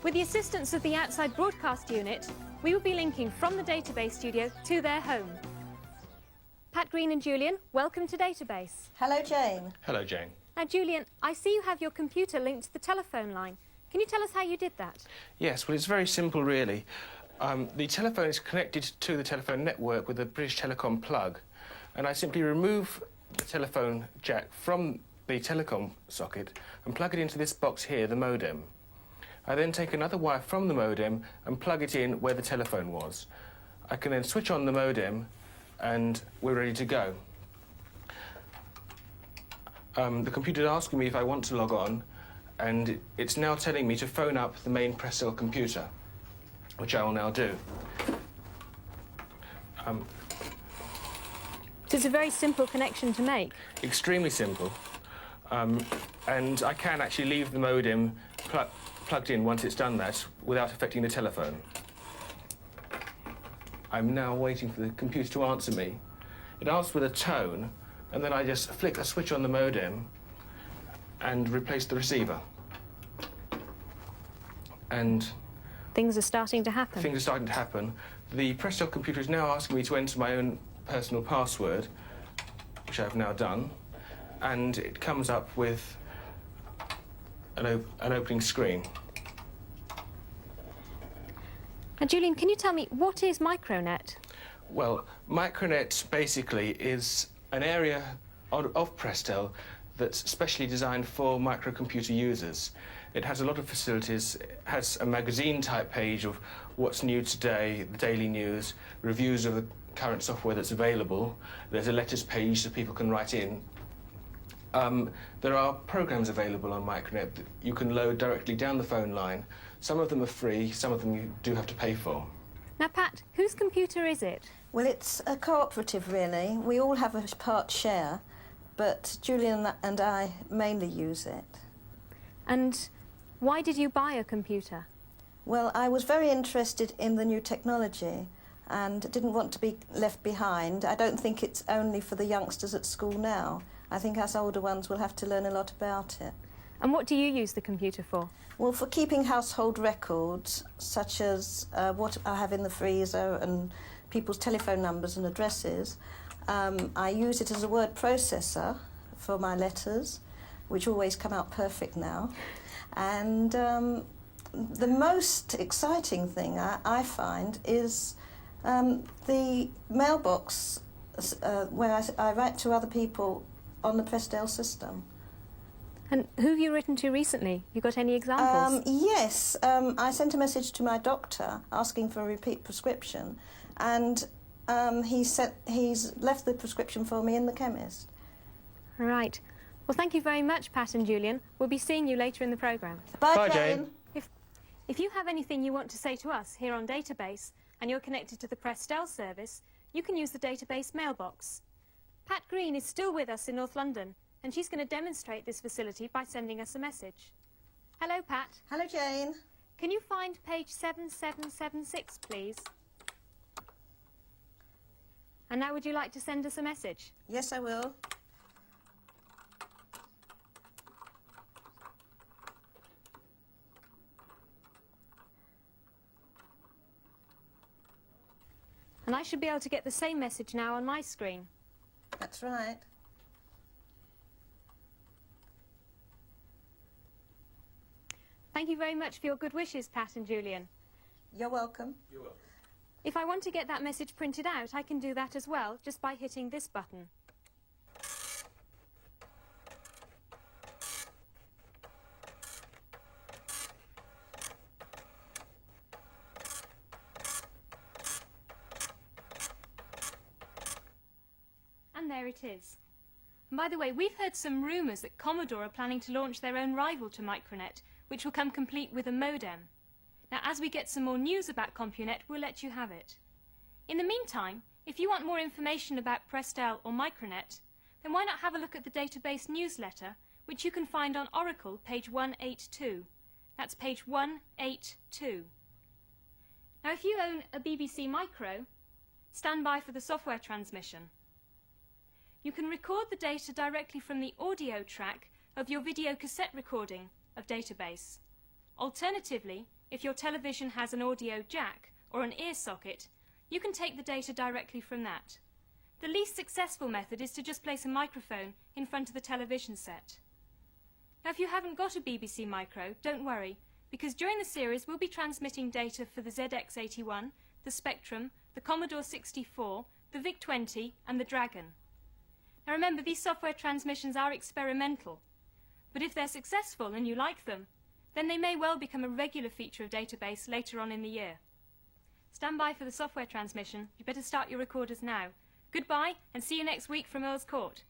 With the assistance of the outside broadcast unit, we will be linking from the database studio to their home. Pat Green and Julian, welcome to Database. Hello, Jane. Hello, Jane. Now, Julian, I see you have your computer linked to the telephone line. Can you tell us how you did that? Yes, well, it's very simple, really. The telephone is connected to the telephone network with a British Telecom plug, and I simply remove the telephone jack from the telecom socket and plug it into this box here, the modem. I then take another wire from the modem and plug it in where the telephone was. I can then switch on the modem and we're ready to go. The computer's asking me if I want to log on, and it's now telling me to phone up the main Prestel computer, which I will now do. So it's a very simple connection to make. Extremely simple. And I can actually leave the modem plugged in once it's done that without affecting the telephone. I'm now waiting for the computer to answer me. It asks with a tone, and then I just flick a switch on the modem and replace the receiver. And things are starting to happen. Things are starting to happen. The Prestel computer is now asking me to enter my own personal password, which I've now done, and it comes up with an opening screen. And Julian, can you tell me, what is Micronet? Well, Micronet basically is an area of Prestel that's specially designed for microcomputer users. It has a lot of facilities. It has a magazine-type page of what's new today, the daily news, reviews of the current software that's available. There's a letters page so people can write in. There are programs available on Micronet that you can load directly down the phone line. Some of them are free, some of them you do have to pay for. Now, Pat, whose computer is it? Well, it's a cooperative, really. We all have a part share, but Julian and I mainly use it. And why did you buy a computer? Well, I was very interested in the new technology and didn't want to be left behind. I don't think it's only for the youngsters at school now. I think us older ones will have to learn a lot about it. And what do you use the computer for? Well, for keeping household records, such as what I have in the freezer and people's telephone numbers and addresses. I use it as a word processor for my letters, which always come out perfect now. And the most exciting thing I find is the mailbox where I write to other people on the Prestel system. And who have you written to recently? You got any examples? Yes, I sent a message to my doctor asking for a repeat prescription, and he's left the prescription for me in the chemist. Right. Well, thank you very much, Pat and Julian. We'll be seeing you later in the programme. Bye, Jane. If you have anything you want to say to us here on Database and you're connected to the Prestel service, you can use the Database mailbox. Pat Green is still with us in North London, and she's going to demonstrate this facility by sending us a message. Hello, Pat. Hello, Jane. Can you find page 7776, please? And now would you like to send us a message? Yes, I will. And I should be able to get the same message now on my screen. That's right. Thank you very much for your good wishes, Pat and Julian. You're welcome. You're welcome. If I want to get that message printed out, I can do that as well, just by hitting this button. And there it is. And by the way, we've heard some rumours that Commodore are planning to launch their own rival to Micronet, which will come complete with a modem. Now, as we get some more news about CompuNet, we'll let you have it. In the meantime, if you want more information about Prestel or Micronet, then why not have a look at the Database newsletter, which you can find on Oracle, page 182. That's page 182. Now, if you own a BBC Micro, stand by for the software transmission. You can record the data directly from the audio track of your video cassette recording of Database. Alternatively, if your television has an audio jack or an ear socket, you can take the data directly from that. The least successful method is to just place a microphone in front of the television set. Now, if you haven't got a BBC Micro, don't worry, because during the series we'll be transmitting data for the ZX81, the Spectrum, the Commodore 64, the VIC-20 and the Dragon. Now remember, these software transmissions are experimental, but if they're successful and you like them, then they may well become a regular feature of database later on in the year. Stand by for the software transmission. You better start your recorders now. Goodbye, and see you next week from Earl's Court.